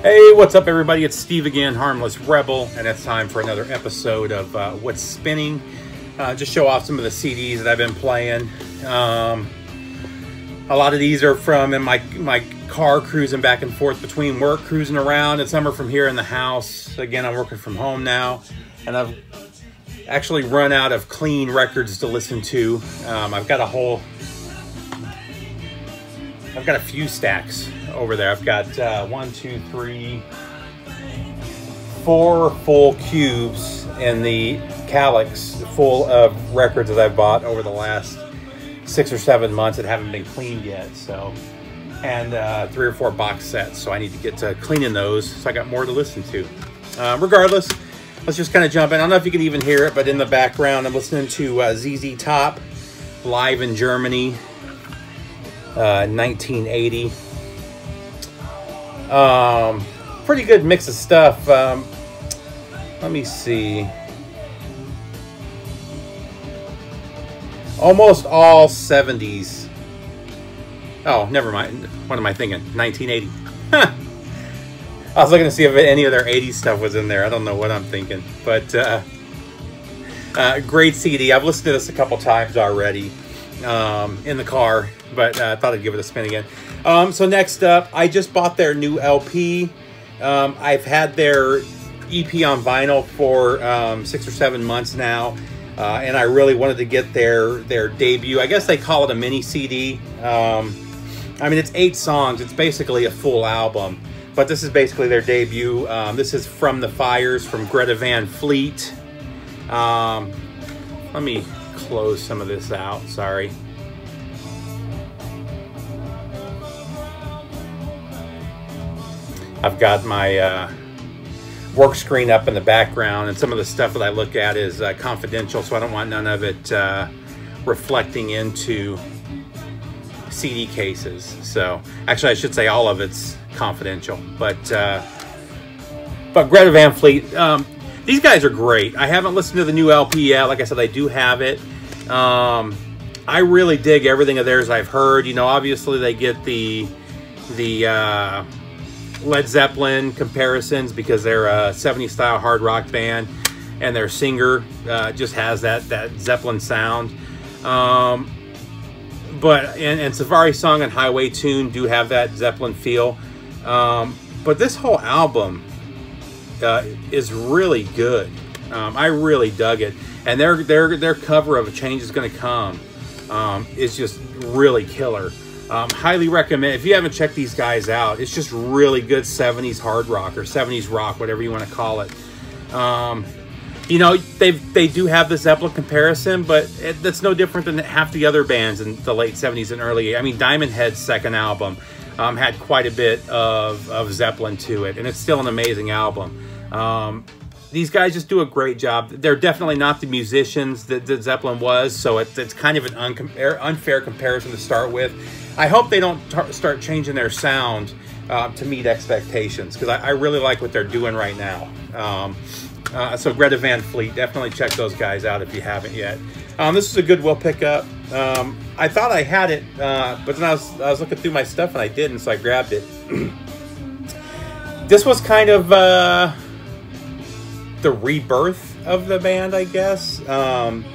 Hey, what's up, everybody? It's Steve again, Harmless Rebel, and it's time for another episode of What's Spinning. Just show off some of the CDs that I've been playing. A lot of these are from in my car cruising back and forth between work, cruising around, and some are from here in the house. Again, I'm working from home now, and I've actually run out of clean records to listen to. I've got a few stacks over there. I've got 4 full cubes in the Calyx full of records that I've bought over the last 6 or 7 months that haven't been cleaned yet. So, and 3 or 4 box sets. So I need to get to cleaning those. So I got more to listen to. Regardless, let's just kind of jump in. I don't know if you can even hear it, but in the background, I'm listening to ZZ Top live in Germany. 1980. Pretty good mix of stuff. Let me see. Almost all 70s. Oh, never mind. What am I thinking? 1980. I was looking to see if any of their 80s stuff was in there. I don't know what I'm thinking. But great CD. I've listened to this a couple times already in the car, but I thought I'd give it a spin again. So next up, I just bought their new LP. I've had their EP on vinyl for 6 or 7 months now, and I really wanted to get their debut. I guess they call it a mini CD. I mean, it's 8 songs. It's basically a full album, but this is basically their debut. This is From the Fires from Greta Van Fleet. Let me close some of this out. Sorry. I've got my work screen up in the background, and some of the stuff that I look at is confidential, so I don't want none of it reflecting into CD cases. So actually, I should say all of it's confidential. But Greta Van Fleet, these guys are great. I haven't listened to the new LP yet. Like I said, I do have it. I really dig everything of theirs I've heard. You know, obviously they get the Led Zeppelin comparisons because they're a 70s style hard rock band, and their singer just has that Zeppelin sound. But and Safari Song and Highway Tune do have that Zeppelin feel. But this whole album is really good. I really dug it, and their cover of A Change Is Gonna Come is just really killer. Highly recommend. If you haven't checked these guys out, it's just really good 70s hard rock or 70s rock, whatever you want to call it. You know, they do have the Zeppelin comparison, but that's no different than half the other bands in the late 70s and early. I mean, Diamond Head's second album had quite a bit of Zeppelin to it, and it's still an amazing album. These guys just do a great job. They're definitely not the musicians that Zeppelin was, so it's kind of an unfair comparison to start with. I hope they don't start changing their sound to meet expectations, because I really like what they're doing right now. So Greta Van Fleet, definitely check those guys out if you haven't yet. This is a Goodwill pickup. I thought I had it, but then I was looking through my stuff and I didn't, so I grabbed it. This was kind of the rebirth of the band, I guess.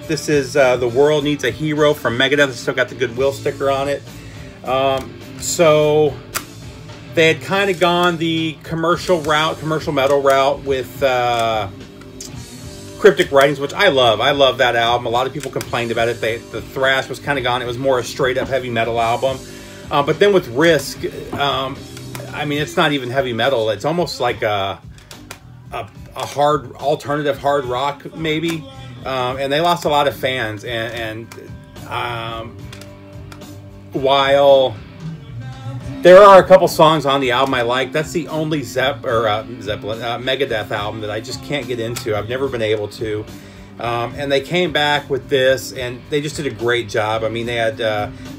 This is The World Needs a Hero from Megadeth. It's still got the Goodwill sticker on it. So they had kind of gone the commercial metal route with Cryptic Writings, which I love. I love that album. A lot of people complained about it. The thrash was kind of gone. It was more a straight up heavy metal album. But then with Risk, I mean, it's not even heavy metal. It's almost like a hard alternative hard rock, maybe. And they lost a lot of fans. And while there are a couple songs on the album I like, that's the only Megadeth album that I just can't get into. I've never been able to. And they came back with this, and they just did a great job. I mean, they had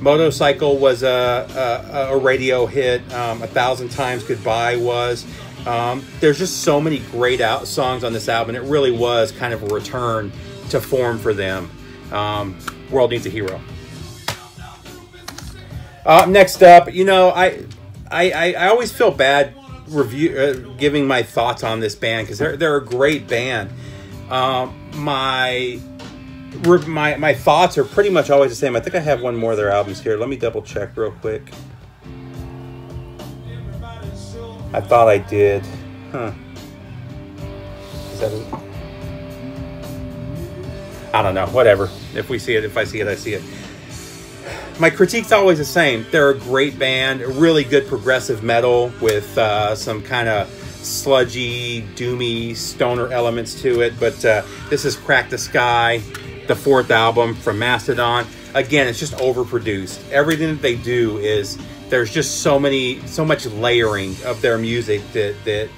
Motorcycle was a radio hit. 1,000 Times Goodbye was. There's just so many great songs on this album. It really was kind of a return to form for them. World Needs a Hero. Next up, you know, I always feel bad giving my thoughts on this band because they're a great band. My thoughts are pretty much always the same. I think I have one more of their albums here. Let me double check real quick. I thought I did. Huh. Is that it? I don't know. Whatever. If I see it, I see it. My critique's always the same. They're a great band, really good progressive metal with some kind of sludgy, doomy, stoner elements to it. But this is Crack the Sky, the 4th album from Mastodon. Again, it's just overproduced. Everything that they do is, there's just so much layering of their music that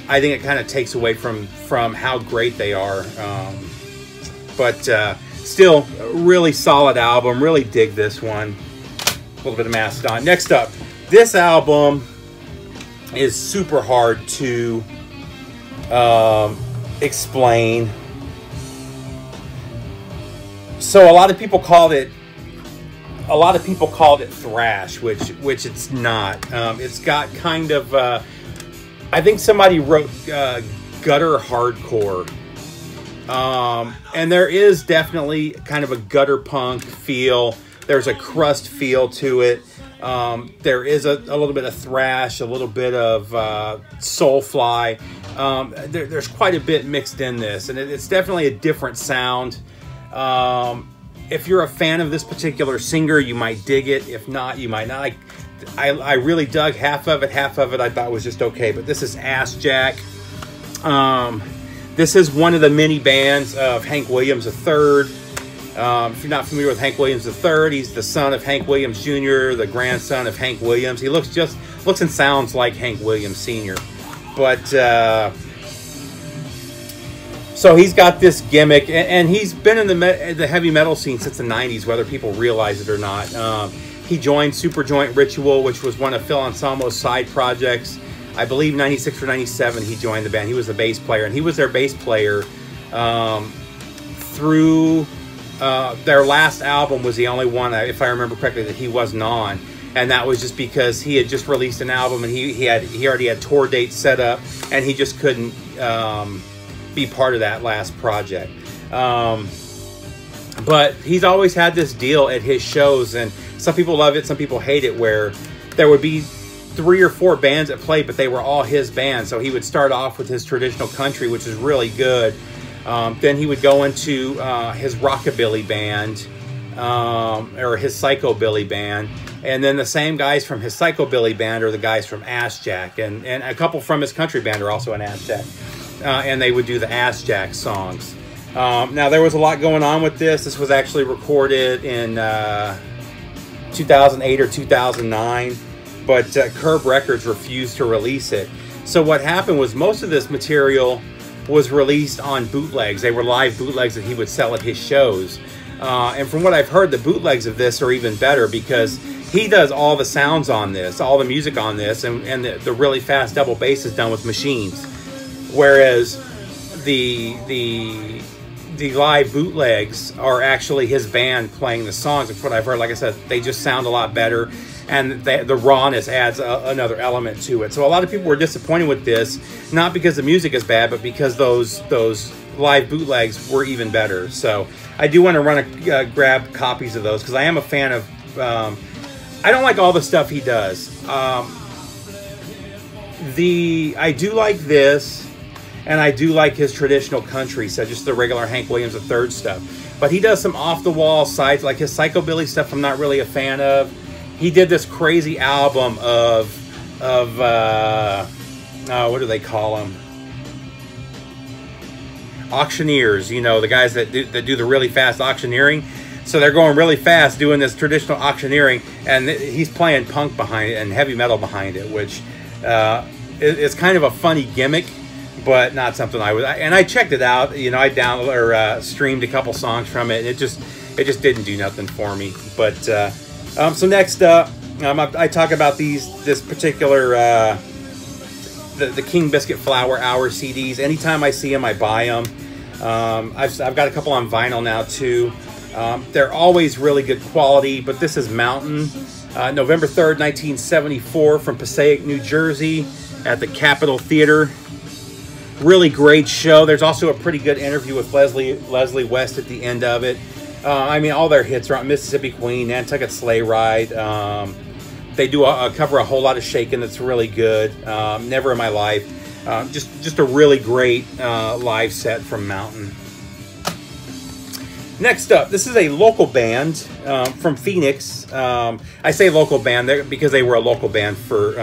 I think it kind of takes away from how great they are. But still, a really solid album. Really dig this one. A little bit of Mastodon. Next up, this album is super hard to explain. So a lot of people called it thrash, which it's not. It's got kind of I think somebody wrote gutter hardcore. And there is definitely kind of a gutter punk feel. There's a crust feel to it. There is a little bit of thrash, a little bit of soulfly. There's quite a bit mixed in this, and it's definitely a different sound. If you're a fan of this particular singer, you might dig it. If not, you might not. I really dug half of it. Half of it I thought was just okay. But this is Ass Jack. This is one of the many bands of Hank Williams III. If you're not familiar with Hank Williams III, he's the son of Hank Williams Jr., the grandson of Hank Williams. He looks and sounds like Hank Williams Sr. But so he's got this gimmick, and he's been in the heavy metal scene since the 90s, whether people realize it or not. He joined Superjoint Ritual, which was one of Phil Anselmo's side projects. I believe 96 or 97 he joined the band. He was the bass player, and he was their bass player through their last album was the only one, if I remember correctly, that he wasn't on. And that was just because he had just released an album, and he already had tour dates set up, and he just couldn't be part of that last project. But he's always had this deal at his shows, and some people love it, some people hate it, where there would be 3 or 4 bands that played, but they were all his bands. So he would start off with his traditional country, which is really good. Then he would go into his rockabilly band, or his psychobilly band. And then the same guys from his psychobilly band are the guys from Ass Jack. And a couple from his country band are also in Ass Jack. And they would do the Ass Jack songs. Now, there was a lot going on with this. This was actually recorded in 2008 or 2009. But Curb Records refused to release it. So what happened was most of this material was released on bootlegs. They were live bootlegs that he would sell at his shows. And from what I've heard, the bootlegs of this are even better because he does all the sounds on this, all the music on this, and the really fast double bass is done with machines. Whereas the live bootlegs are actually his band playing the songs. From what I've heard, like I said, they just sound a lot better. And the rawness adds another element to it. So a lot of people were disappointed with this, not because the music is bad, but because those live bootlegs were even better. So I do want to grab copies of those because I am a fan of. I don't like all the stuff he does. I do like this, and I do like his traditional country, so just the regular Hank Williams III stuff. But he does some off the wall sides, like his psychobilly stuff. I'm not really a fan of. He did this crazy album of what do they call them? Auctioneers, you know, the guys that do the really fast auctioneering. So they're going really fast doing this traditional auctioneering, and he's playing punk behind it and heavy metal behind it, which is kind of a funny gimmick, but not something I would. And I checked it out. You know, I downloaded or streamed a couple songs from it, and it just didn't do nothing for me. But so next up, I talk about this particular the King Biscuit Flower Hour CDs. Anytime I see them, I buy them. I've got a couple on vinyl now too. They're always really good quality, but this is Mountain. November 3rd, 1974, from Passaic, New Jersey, at the Capitol Theater. Really great show. There's also a pretty good interview with Leslie West at the end of it. I mean, all their hits are on Mississippi Queen, Nantucket Sleigh Ride. They do cover a whole lot of Shakin' that's really good. Never in My Life. Just a really great live set from Mountain. Next up, this is a local band from Phoenix. I say local band because they were a local band for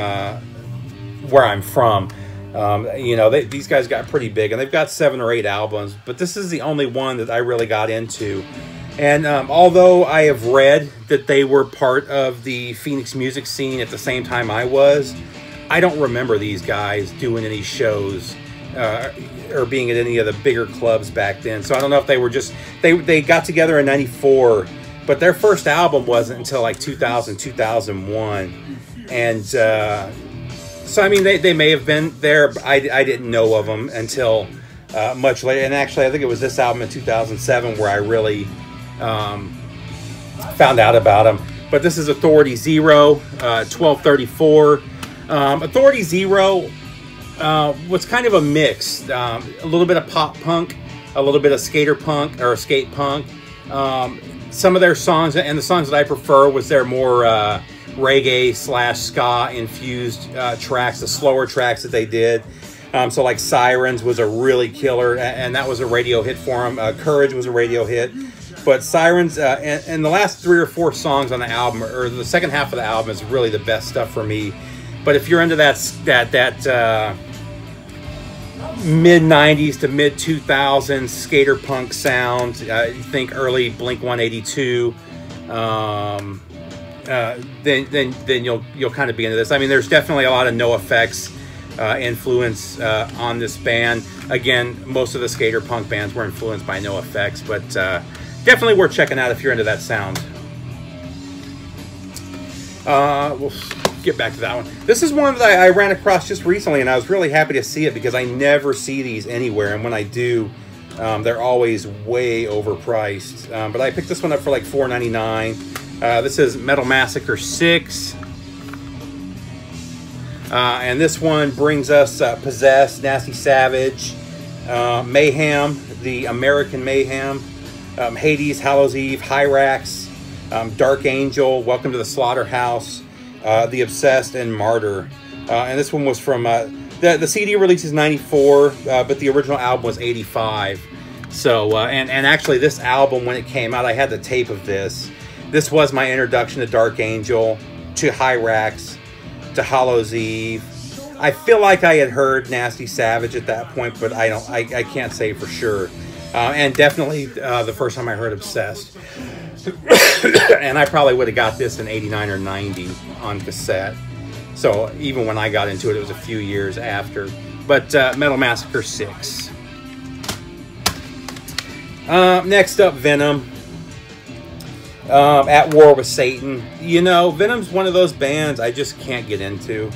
where I'm from. You know, these guys got pretty big, and they've got 7 or 8 albums, but this is the only one that I really got into. And although I have read that they were part of the Phoenix music scene at the same time I was, I don't remember these guys doing any shows or being at any of the bigger clubs back then. So I don't know if they were just, they got together in '94, but their first album wasn't until like 2000, 2001. And so, I mean, they may have been there, but I didn't know of them until much later. And actually, I think it was this album in 2007 where I really found out about them. But this is Authority Zero, 1234. Authority Zero was kind of a mix. A little bit of pop punk, a little bit of skater punk or skate punk. Some of their songs, and the songs that I prefer, was their more reggae / ska infused tracks, the slower tracks that they did. So like Sirens was a really killer, and that was a radio hit for them. Courage was a radio hit. But Sirens, and the last 3 or 4 songs on the album, or the second half of the album, is really the best stuff for me. But if you're into that mid 90s to mid 2000s skater punk sound, you think early Blink 182, then you'll kind of be into this. I mean, there's definitely a lot of NoFX influence on this band. Again, most of the skater punk bands were influenced by NoFX, but definitely worth checking out if you're into that sound. We'll get back to that one. This is one that I ran across just recently, and I was really happy to see it because I never see these anywhere, and when I do, they're always way overpriced. But I picked this one up for like $4.99. This is Metal Massacre 6. And this one brings us Possessed, Nasty Savage, Mayhem, the American Mayhem, Hades, Hallows Eve, Hyrax, Dark Angel, Welcome to the Slaughterhouse, The Obsessed, and Martyr. And this one was from, the CD release is 94, but the original album was 85. So, and actually this album, when it came out, I had the tape of this. This was my introduction to Dark Angel, to Hyrax, to Hallows Eve. I feel like I had heard Nasty Savage at that point, but I can't say for sure. And definitely the first time I heard Obsessed. And I probably would have got this in 89 or 90 on cassette. So even when I got into it, it was a few years after. But Metal Massacre 6. Next up, Venom. At War with Satan. You know, Venom's one of those bands I just can't get into.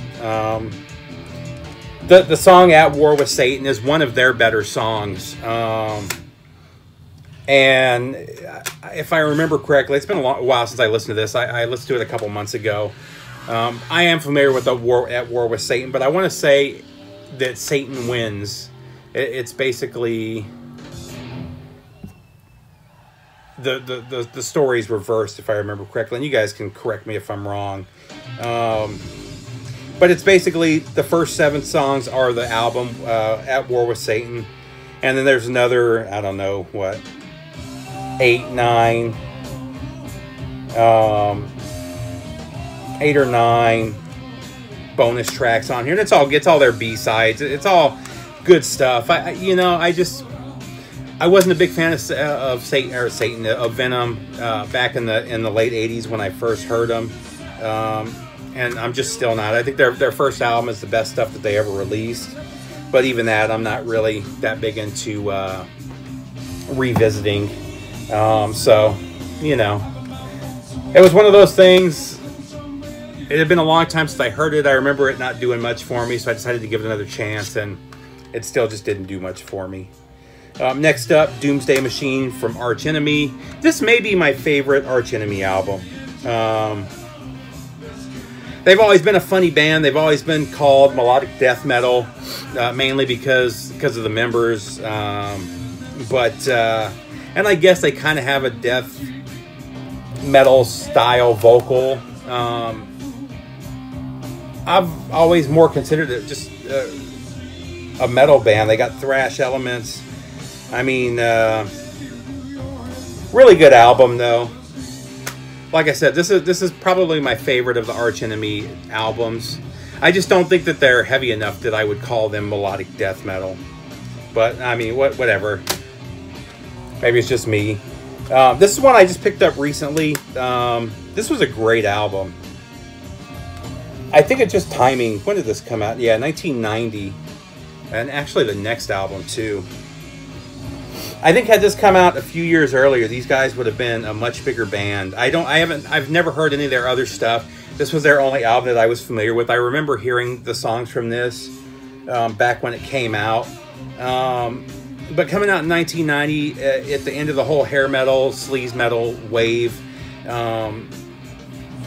The song At War with Satan is one of their better songs. And if I remember correctly, it's been a while since I listened to this. I listened to it a couple months ago. I am familiar with At War with Satan, but I want to say that Satan wins. It's basically the story's reversed, if I remember correctly, and you guys can correct me if I'm wrong. But it's basically the first 7 songs are the album At War with Satan, and then there's another, I don't know what, 8, 9, 8 or 9 bonus tracks on here, and it's all their B-sides. It's all good stuff. I wasn't a big fan of Venom back in the late 80s when I first heard them, and I'm just still not. I think their first album is the best stuff that they ever released, but even that I'm not really that big into revisiting. So, you know, it was one of those things. It had been a long time since I heard it. I remember it not doing much for me, so I decided to give it another chance, and it still just didn't do much for me. Next up, Doomsday Machine from Arch Enemy. This may be my favorite Arch Enemy album. they've always been a funny band. They've always been called melodic death metal, mainly because of the members. And I guess they kind of have a death metal style vocal. I've always more considered it just a metal band. They got thrash elements. I mean, really good album though. Like I said, this is probably my favorite of the Arch Enemy albums. I just don't think that they're heavy enough that I would call them melodic death metal. But I mean, whatever. Maybe it's just me. This is one I just picked up recently. This was a great album. I think it's just timing. When did this come out? Yeah, 1990. And actually the next album too. I think had this come out a few years earlier, these guys would have been a much bigger band. I've never heard any of their other stuff. This was their only album that I was familiar with. I remember hearing the songs from this back when it came out. But coming out in 1990, at the end of the whole hair metal, sleaze metal wave,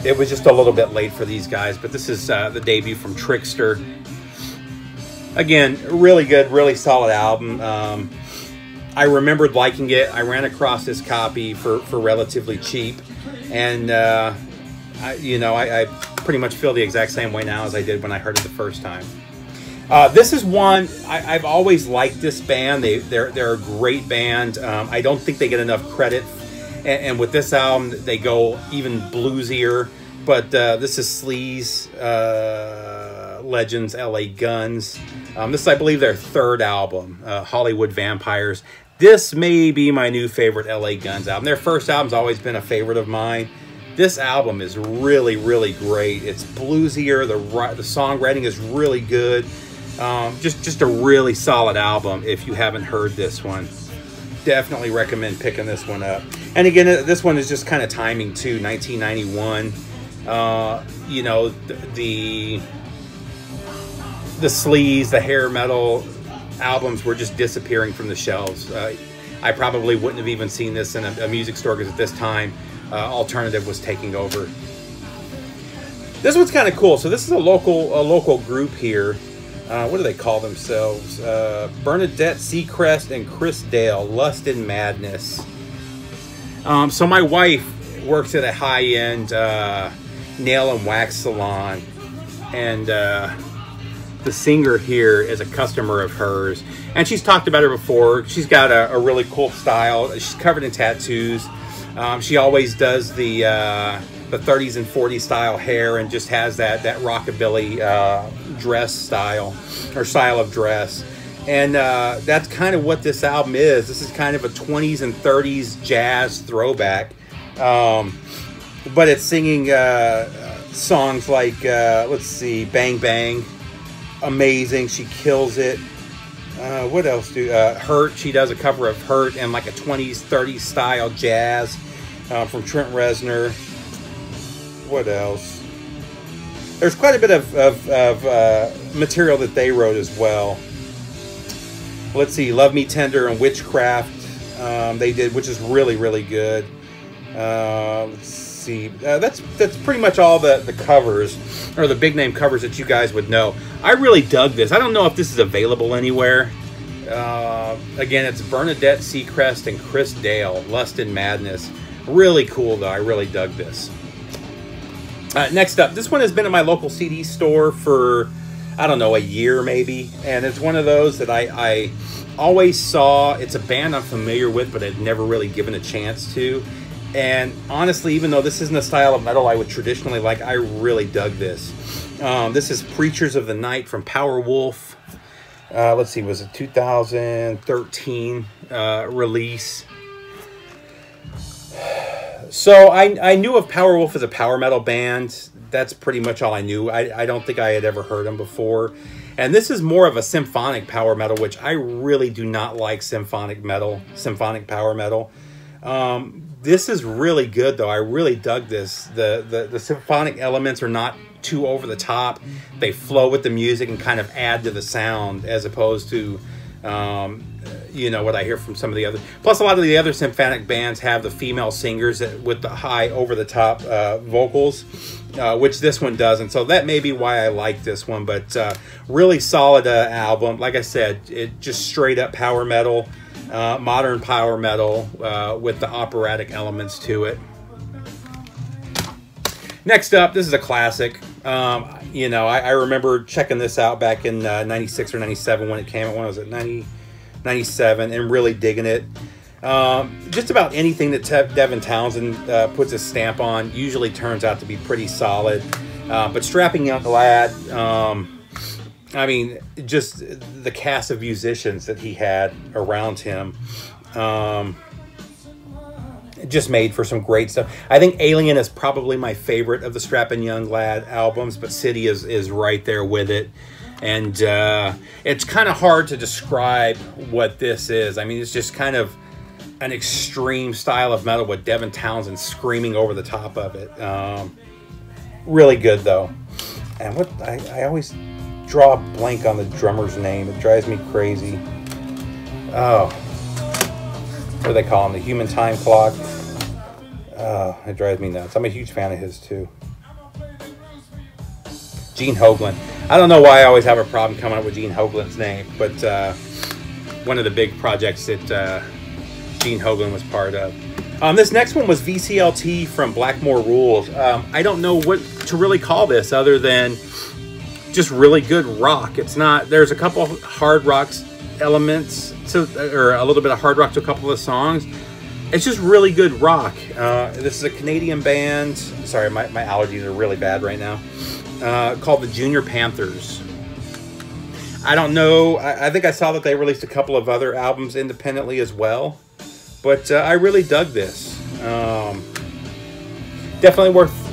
it was just a little bit late for these guys. But this is the debut from Trickster. Again, really good, really solid album. I remembered liking it. I ran across this copy for relatively cheap. And, I pretty much feel the exact same way now as I did when I heard it the first time. This is one, I've always liked this band. They're a great band. I don't think they get enough credit. And with this album, they go even bluesier. But this is Sleaze Legends, LA Guns. This is, I believe, their third album, Hollywood Vampires. This may be my new favorite LA Guns album. Their first album's always been a favorite of mine. This album is really, really great. It's bluesier. The songwriting is really good. Just a really solid album if you haven't heard this one. Definitely recommend picking this one up. And again, this one is just kind of timing too. 1991. The sleaze, the hair metal albums were just disappearing from the shelves. I probably wouldn't have even seen this in a music store because at this time, alternative was taking over. This one's kind of cool. So this is a local group here. What do they call themselves? Bernadette Seacrest and Chris Dale, Lust and Madness. So my wife works at a high-end nail and wax salon, and the singer here is a customer of hers, and she's talked about her before. She's got a really cool style. She's covered in tattoos. She always does the 30s and 40s style hair, and just has that rockabilly dress style, or style of dress. And that's kind of what this album is. This is kind of a 20s and 30s jazz throwback, but it's singing songs like let's see, Bang Bang, amazing, she kills it. What else Hurt, she does a cover of Hurt and like a 20s 30s style jazz from Trent Reznor. What else? There's quite a bit of material that they wrote as well. Let's see, Love Me Tender and Witchcraft they did, which is really, really good. Let's see, that's pretty much all the covers, or the big name covers that you guys would know. I really dug this. I don't know if this is available anywhere. Again, it's Bernadette Seacrest and Chris Dale, Lust and Madness. Really cool though. I really dug this. Next up, this one has been in my local CD store for, I don't know, a year maybe, and it's one of those that I always saw. It's a band I'm familiar with, but I'd never really given a chance to. And honestly, even though this isn't a style of metal I would traditionally like, I really dug this. This is Preachers of the Night from Powerwolf. Let's see, was it 2013 release? So I knew of Powerwolf as a power metal band. That's pretty much all I knew. I don't think I had ever heard them before. And this is more of a symphonic power metal, which I really do not like symphonic power metal. This is really good though. I really dug this. The symphonic elements are not too over the top. They flow with the music and kind of add to the sound, as opposed to You know, what I hear from some of the other. Plus, a lot of the other symphonic bands have the female singers with the high over-the-top vocals, which this one doesn't. So that may be why I like this one. But really solid album. Like I said, it just straight up power metal, modern power metal with the operatic elements to it. Next up, this is a classic. You know, I remember checking this out back in 96 or 97 when it came out. When was it? 97, and really digging it. Just about anything that Devin Townsend puts a stamp on usually turns out to be pretty solid. But Strapping Young Lad, I mean, just the cast of musicians that he had around him, just made for some great stuff. I think Alien is probably my favorite of the Strapping Young Lad albums, but City is right there with it. And it's kind of hard to describe what this is. I mean, it's just kind of an extreme style of metal with Devin Townsend screaming over the top of it. Really good, though. And what I always draw a blank on the drummer's name. It drives me crazy. Oh. What do they call him? The Human Time Clock? Oh, it drives me nuts. I'm a huge fan of his, too. Gene Hoglan. I don't know why I always have a problem coming up with Gene Hoglan's name, but one of the big projects that Gene Hoglan was part of. This next one was VCLT from Blackmore Rules. I don't know what to really call this other than just really good rock. It's not, there's a couple hard rock elements to, or a little bit of hard rock to a couple of the songs. It's just really good rock. This is a Canadian band. Sorry, my allergies are really bad right now. Called the Junior Panthers. I don't know. I think I saw that they released a couple of other albums independently as well. But I really dug this. Definitely worth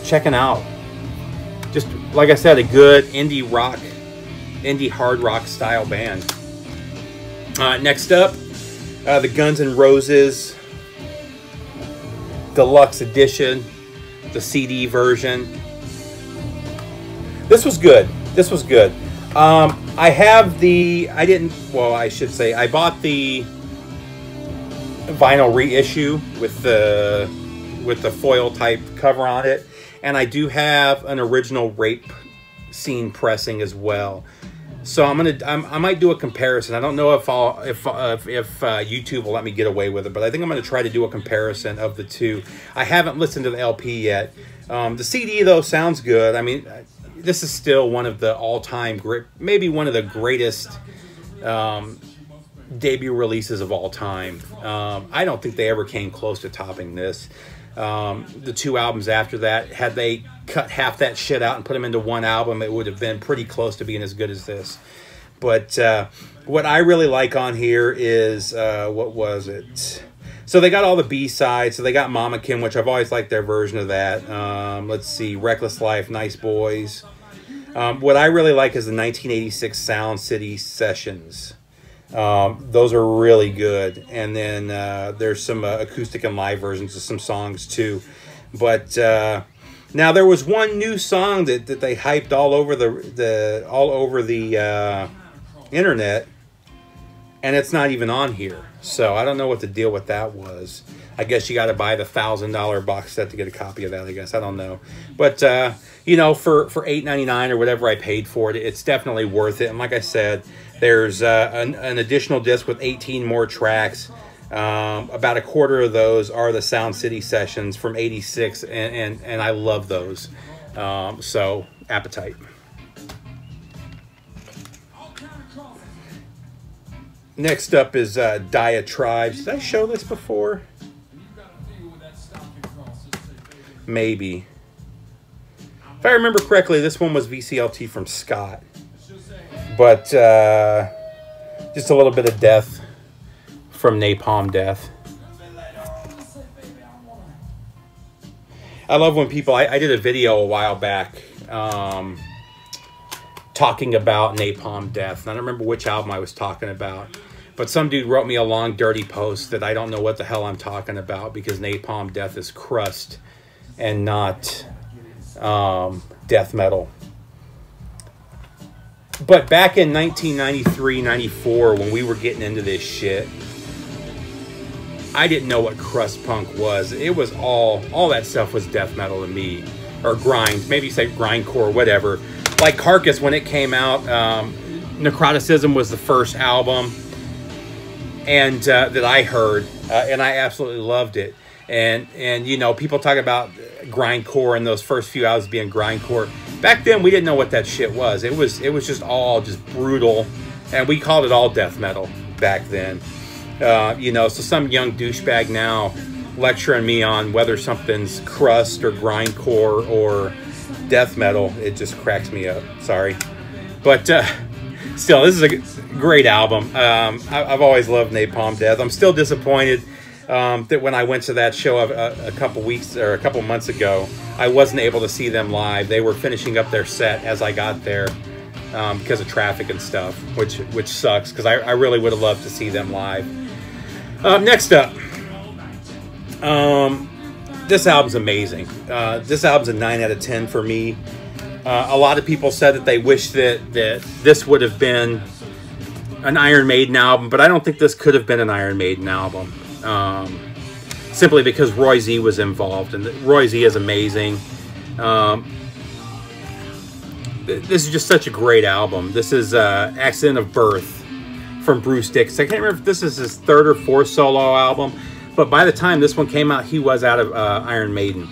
checking out. Just, like I said, a good indie rock, indie hard rock style band. Next up, the Guns N' Roses Deluxe Edition, the CD version. This was good. This was good. I have the, I should say, I bought the vinyl reissue with the foil type cover on it, and I do have an original Rape Scene pressing as well. So I might do a comparison. I don't know if YouTube will let me get away with it, but I think I'm gonna try to do a comparison of the two. I haven't listened to the LP yet. The CD though sounds good. I mean, this is still one of the all-time great, maybe one of the greatest debut releases of all time. I don't think they ever came close to topping this. The two albums after that, had they cut half that shit out and put them into one album, it would have been pretty close to being as good as this. But what I really like on here is, what was it? So they got all the B-sides. So they got Mama Kim, which I've always liked their version of that. Let's see, Reckless Life, Nice Boys. What I really like is the 1986 Sound City Sessions. Those are really good. And then there's some acoustic and live versions of some songs too. But now there was one new song that they hyped all over the internet, and it's not even on here. So I don't know what the deal with that was. I guess you got to buy the $1,000 box set to get a copy of that, I guess. I don't know. But, you know, for $8.99 or whatever I paid for it, it's definitely worth it. And like I said, there's an additional disc with 18 more tracks. About a quarter of those are the Sound City Sessions from '86, and I love those. So, Appetite. Next up is Diatribes. Did I show this before? Maybe. If I remember correctly, this one was VCLT from Scott. But just a little bit of death from Napalm Death. I love when people... I did a video a while back talking about Napalm Death. And I don't remember which album I was talking about. But some dude wrote me a long, dirty post that I don't know what the hell I'm talking about because Napalm Death is crust and not death metal. But back in 1993, 94, when we were getting into this shit, I didn't know what crust punk was. It was all that stuff was death metal to me. Or grind, maybe say grindcore, whatever. Like Carcass, when it came out, Necroticism was the first album and that I heard, and I absolutely loved it. And you know, people talk about grindcore and those first few albums being grindcore. Back then, we didn't know what that shit was. It was just all just brutal, and we called it all death metal back then. You know, so some young douchebag now lecturing me on whether something's crust or grindcore or death metal, it just cracks me up. Sorry, but still, this is a great album. I've always loved Napalm Death. I'm still disappointed that when I went to that show a couple weeks or a couple months ago, I wasn't able to see them live. They were finishing up their set as I got there because of traffic and stuff, which sucks because I really would have loved to see them live. Next up, this album's amazing. This album's a 9 out of 10 for me. A lot of people said that they wish that this would have been an Iron Maiden album, but I don't think this could have been an Iron Maiden album. Simply because Roy Z was involved, and Roy Z is amazing. This is just such a great album. This is Accident of Birth from Bruce Dickinson. I can't remember if this is his third or fourth solo album, but by the time this one came out, he was out of Iron Maiden.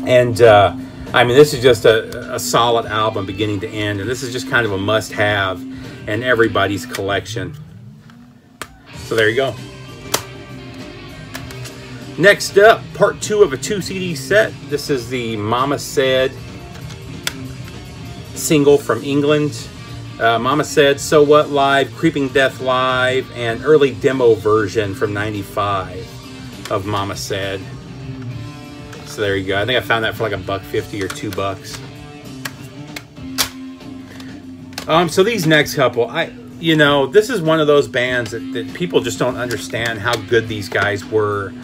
And I mean, this is just a solid album beginning to end, and this is just kind of a must-have in everybody's collection. So there you go. Next up, part 2 of a 2-CD set. This is the Mama Said single from England. Mama Said, So What Live, Creeping Death Live, and early demo version from 95 of Mama Said. So there you go. I think I found that for like $1.50 or $2. So these next couple, you know, this is one of those bands that people just don't understand how good these guys were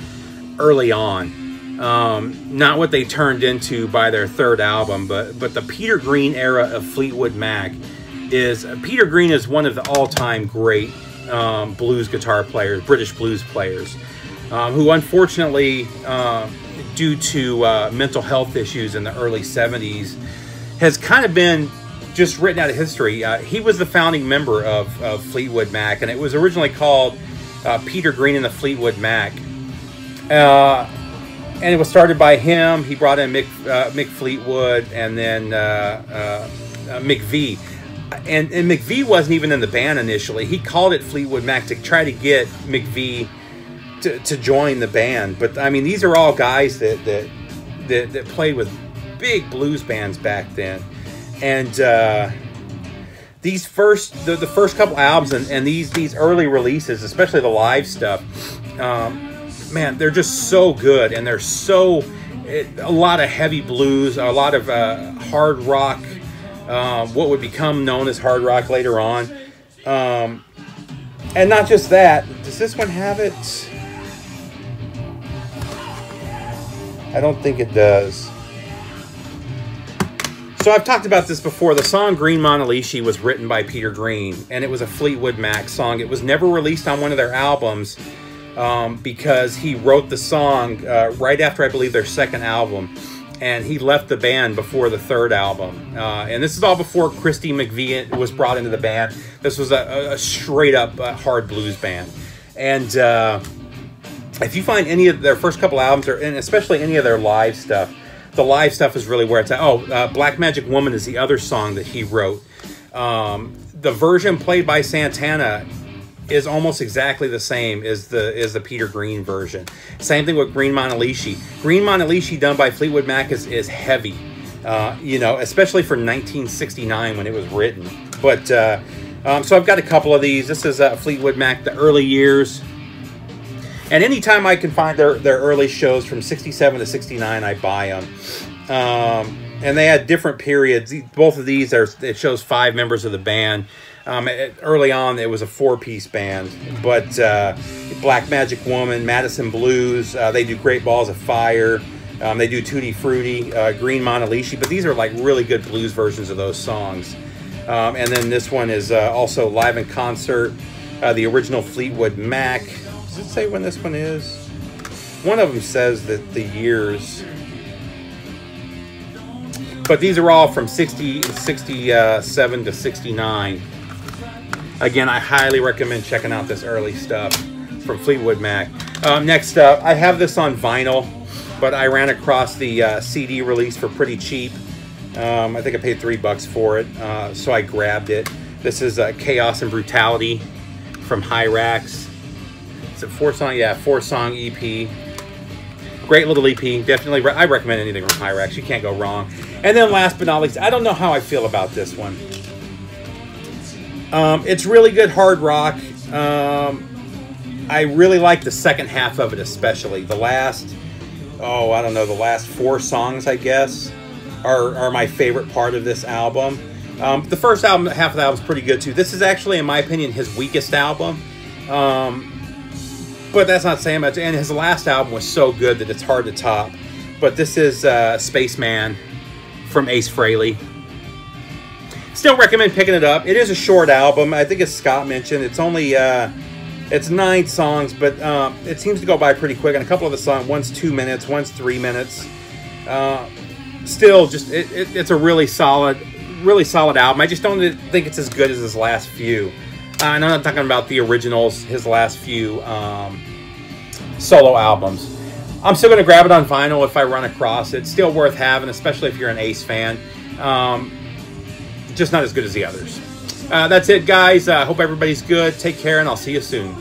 early on. Not what they turned into by their third album, but the Peter Green era of Fleetwood Mac is... Peter Green is one of the all-time great blues guitar players, British blues players, who unfortunately, due to mental health issues in the early 70s, has kind of been just written out of history. He was the founding member of Fleetwood Mac, and it was originally called Peter Green and the Fleetwood Mac. And it was started by him. He brought in Mick Fleetwood and then Mick V. And McVie wasn't even in the band initially. He called it Fleetwood Mac to try to get McVie to join the band. But I mean, these are all guys that played with big blues bands back then. And these the first couple albums and these early releases, especially the live stuff, man, they're just so good, and they're a lot of heavy blues, a lot of hard rock. What would become known as hard rock later on. And not just that. Does this one have it? I don't think it does. So I've talked about this before. The song Green Monalishi was written by Peter Green, and it was a Fleetwood Mac song. It was never released on one of their albums because he wrote the song right after, I believe, their second album. And he left the band before the third album. And this is all before Christy McVie was brought into the band. This was a straight-up hard blues band. And if you find any of their first couple albums, and especially any of their live stuff, the live stuff is really where it's at. Oh, Black Magic Woman is the other song that he wrote. The version played by Santana is almost exactly the same as the Peter Green version. Same thing with Green Monalishi. Green Monalishi done by Fleetwood Mac is heavy, you know, especially for 1969 when it was written. But so I've got a couple of these. This is Fleetwood Mac, the early years. And anytime I can find their early shows from 67 to 69, I buy them. And they had different periods. Both of these, it shows 5 members of the band. Early on, it was a 4-piece band, but Black Magic Woman, Madison Blues, they do Great Balls of Fire, they do Tutti Frutti, Green Monalishi, but these are like really good blues versions of those songs. And then this one is also live in concert. The original Fleetwood Mac. Does it say when this one is? One of them says that the years. But these are all from 67 to 69. Again, I highly recommend checking out this early stuff from Fleetwood Mac. Next up, I have this on vinyl, but I ran across the CD release for pretty cheap. I think I paid $3 for it, so I grabbed it. This is Chaos and Brutality from Hyrax. Is it 4-song? Yeah, 4-song EP. Great little EP. Definitely, I recommend anything from Hyrax. You can't go wrong. And then last but not least, I don't know how I feel about this one. It's really good hard rock. I really like the second half of it, especially. The last, I don't know, the last 4 songs, I guess, are my favorite part of this album. The first half of the album is pretty good, too. This is actually, in my opinion, his weakest album. But that's not saying much. And his last album was so good that it's hard to top. But this is Spaceman from Ace Frehley. Still recommend picking it up. It is a short album. I think as Scott mentioned, it's only it's 9 songs, but it seems to go by pretty quick. And a couple of the songs, one's 2 minutes, one's 3 minutes. Still, just it's a really solid album. I just don't think it's as good as his last few. And I'm not talking about the originals, his last few solo albums. I'm still going to grab it on vinyl if I run across it. It's still worth having, especially if you're an Ace fan. Just not as good as the others. That's it, guys. Hope everybody's good. Take care, and I'll see you soon.